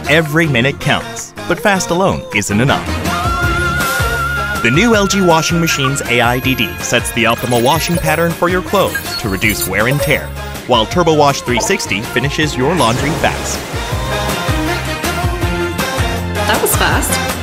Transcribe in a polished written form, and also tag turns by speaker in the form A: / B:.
A: Every minute counts, but fast alone isn't enough. The new LG washing machine's AIDD sets the optimal washing pattern for your clothes to reduce wear and tear, while Turbo Wash 360 finishes your laundry fast.
B: That was fast.